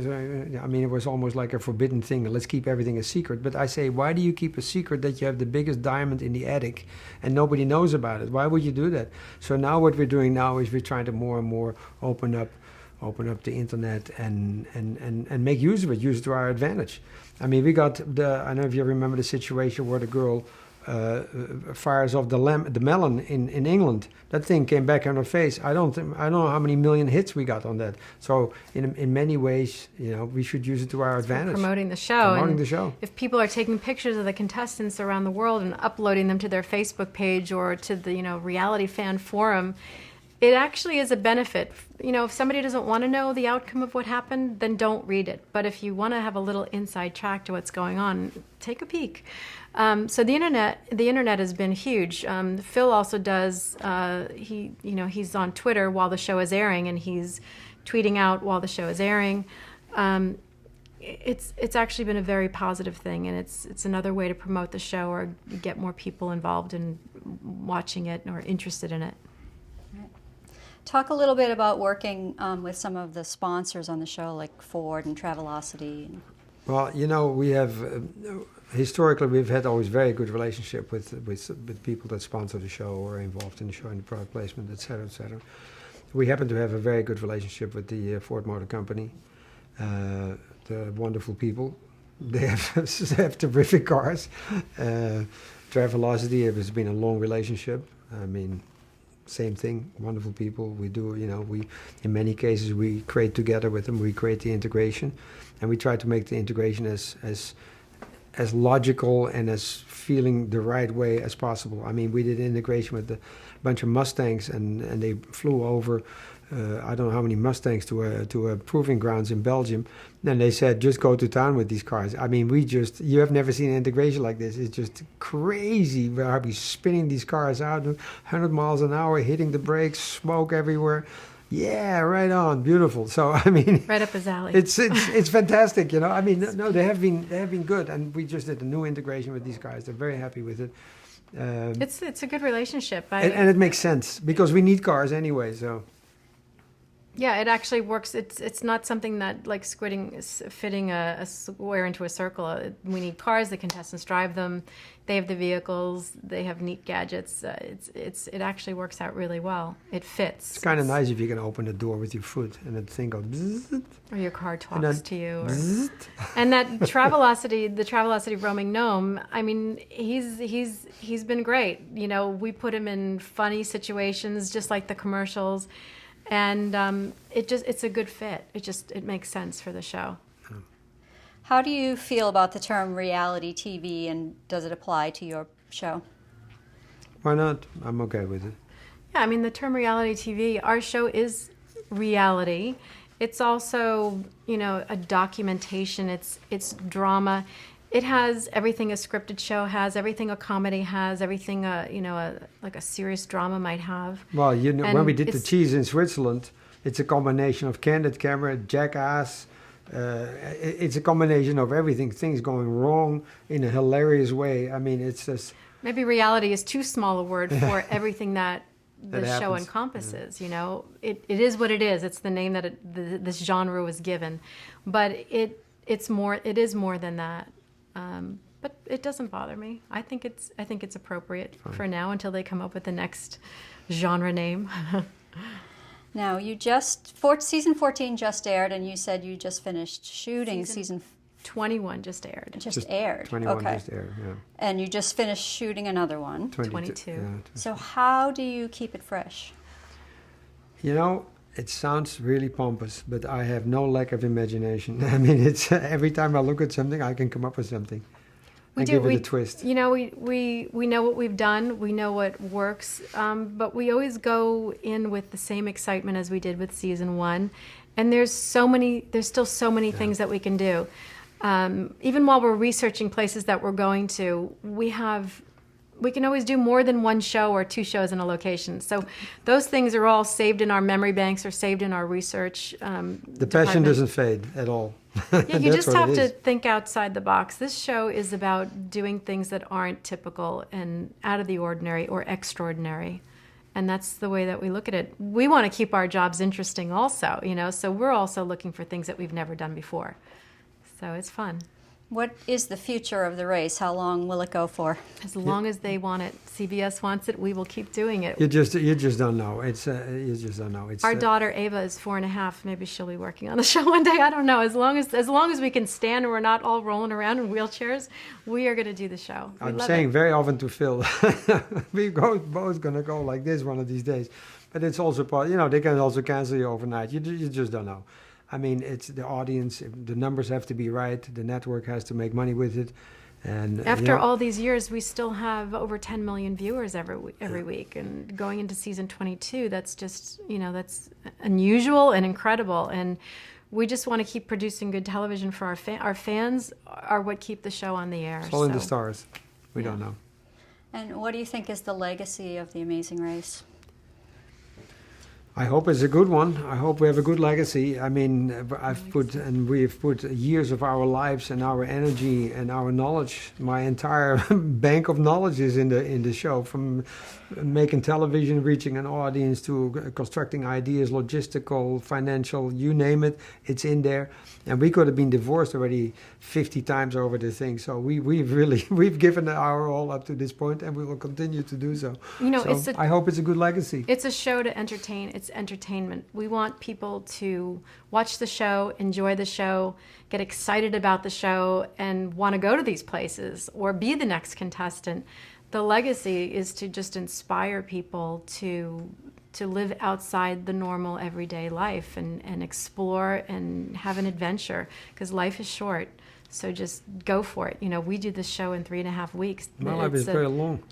mean, it was almost like a forbidden thing. Let's keep everything a secret. But I say, why do you keep a secret that you have the biggest diamond in the attic and nobody knows about it? Why would you do that? So now what we're doing now is we're trying to more and more open up the internet and make use of it, use it to our advantage. I mean, we got I don't know if you remember the situation where the girl fires off the melon in England. That thing came back on her face. I don't know how many million hits we got on that. So in many ways, we should use it to our advantage. Promoting the show. Promoting the show. If people are taking pictures of the contestants around the world and uploading them to their Facebook page or to the Reality Fan Forum, it actually is a benefit. If somebody doesn't want to know the outcome of what happened, then don't read it. But if you want to have a little inside track to what's going on, take a peek. So the internet has been huge. Phil also does. He's on Twitter while the show is airing, and he's tweeting out while the show is airing. It's actually been a very positive thing, and it's another way to promote the show or get more people involved in watching it or interested in it. Talk a little bit about working with some of the sponsors on the show, like Ford and Travelocity. Well, we have historically we've had always very good relationship with people that sponsor the show or are involved in the show, in the product placement, et cetera, et cetera. We happen to have a very good relationship with the Ford Motor Company. The wonderful people. They have terrific cars. Travelocity has been a long relationship. I mean, same thing, wonderful people. We do, we in many cases we create together with them. We create the integration, and we try to make the integration as logical and as feeling the right way as possible. I mean, we did integration with a bunch of Mustangs, and they flew over I don't know how many Mustangs to a proving grounds in Belgium. And they said, just go to town with these cars. I mean, you have never seen an integration like this. It's just crazy. We'll be spinning these cars out 100 miles an hour, hitting the brakes, smoke everywhere. Yeah, right on, beautiful. So I mean, Right up his alley. it's fantastic, you know. I mean, no, they have been good, and we just did a new integration with these guys. They're very happy with it. It's a good relationship. And it makes sense because we need cars anyway. So Yeah, it actually works. It's not something that like fitting a square into a circle. We need cars. The contestants drive them. They have the vehicles. They have neat gadgets. It actually works out really well. It fits. it's kind of nice if you can open the door with your foot and the thing goes bzzzt, Or your car and talks to you. bzzzt. And that the Travelocity roaming gnome. I mean, he's been great. You know, we put him in funny situations, just like the commercials. And it's a good fit. It makes sense for the show. How do you feel about the term reality TV, and does it apply to your show? Why not? I'm okay with it. Yeah, I mean, the term reality TV, our show is reality. It's also, you know, a documentation. It's drama. It has everything a scripted show has, everything a comedy has, everything like a serious drama might have. Well, you know, And when we did the it's- cheese in Switzerland, it's a combination of candid camera, jackass. It's a combination of everything. Things going wrong in a hilarious way. I mean, it's just Maybe reality is too small a word for everything that the That show happens. encompasses. You know, it is what it is. It's the name that this genre was given, but it is more than that. But it doesn't bother me. I think it's appropriate for now until they come up with the next genre name. Now, season 14 just aired, and you said you just finished shooting season 21 just aired. just aired. 21 okay. just aired, yeah. And you just finished shooting another one. 22. Yeah. So how do you keep it fresh? You know, it sounds really pompous, but I have no lack of imagination. I mean, it's every time I look at something, I can come up with something and give it a twist. You know, we know what we've done. We know what works. But we always go in with the same excitement as we did with season 1. And there's still so many things that we can do. Even while we're researching places that we're going to, we can always do more than one show or 2 shows in a location. So those things are all saved in our memory banks or saved in our research. The passion doesn't fade at all. Yeah, you That's just what have it to is. think outside the box. This show is about doing things that aren't typical and out of the ordinary or extraordinary. And that's the way that we look at it. We want to keep our jobs interesting also, you know, so we're also looking for things that we've never done before. So it's fun. What is the future of the race? How long will it go for? As long as they want it, CBS wants it, we will keep doing it. You just don't know. You just don't know. It's Our daughter Ava is 4.5. Maybe she'll be working on the show one day. I don't know. As long as we can stand and we're not all rolling around in wheelchairs, we are going to do the show. We I'm love saying it. very often to Phil, we both gonna go like this one of these days. But it's also they can also cancel you overnight. You just don't know. I mean, it's the audience. The numbers have to be right. The network has to make money with it. And After all these years, we still have over 10 million viewers every week. And going into season 22, that's just, that's unusual and incredible. And we just want to keep producing good television for our fans are what keep the show on the air. It's all in the stars. We don't know. And what do you think is the legacy of The Amazing Race? I hope it's a good one. I hope we have a good legacy. I mean, we've put years of our lives and our energy and our knowledge. My entire bank of knowledge is in the show, from making television, reaching an audience, to constructing ideas, logistical, financial, you name it, it's in there. And we could have been divorced already 50 times over the thing. So we've given our all up to this point, and we will continue to do so. I hope it's a good legacy. It's a show to entertain. It's entertainment. We want people to watch the show, enjoy the show, get excited about the show, and want to go to these places or be the next contestant. The legacy is to just inspire people to live outside the normal everyday life and explore and have an adventure, because life is short. So just go for it. We do this show in 3.5 weeks. My life is very long.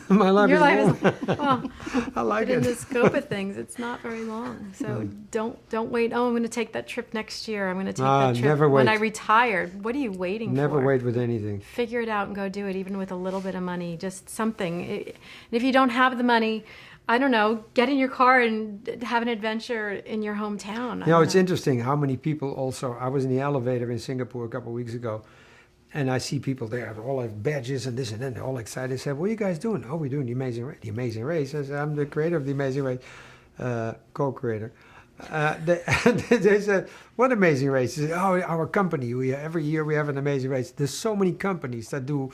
My life Your is life long. is well. I like But in it. the scope of things, it's not very long. So don't wait. Oh, I'm going to take that trip next year. I'm going to take that trip never when wait. I retire. What are you waiting for? Never wait with anything. Figure it out and go do it, even with a little bit of money, just something. And if you don't have the money, I don't know, get in your car and have an adventure in your hometown. I You know, don't it's interesting how many people also. I was in the elevator in Singapore a couple of weeks ago, and I see people there, all have badges and this and that, they're all excited. I said, "What are you guys doing?" "Oh, we're doing the Amazing Race." "The Amazing Race?" I said, "I'm the creator of the Amazing Race, co-creator." They said, "What Amazing Race?" I said, "Oh, our company. Every year we have an Amazing Race." There's so many companies that do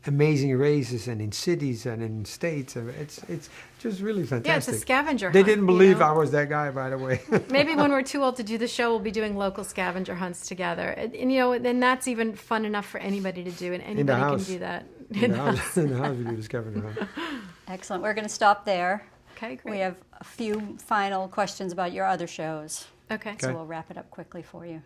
amazing races, and in cities and in states, and it's just really fantastic. Yeah, it's a scavenger They hunt, didn't you believe know? I was that guy, by the way. Maybe when we're too old to do the show, we'll be doing local scavenger hunts together. And you know, then that's even fun enough for anybody to do, and anybody can house. do that. in the house we do the scavenger hunt. Excellent. We're going to stop there. Okay, great. We have a few final questions about your other shows. Okay. So we'll wrap it up quickly for you.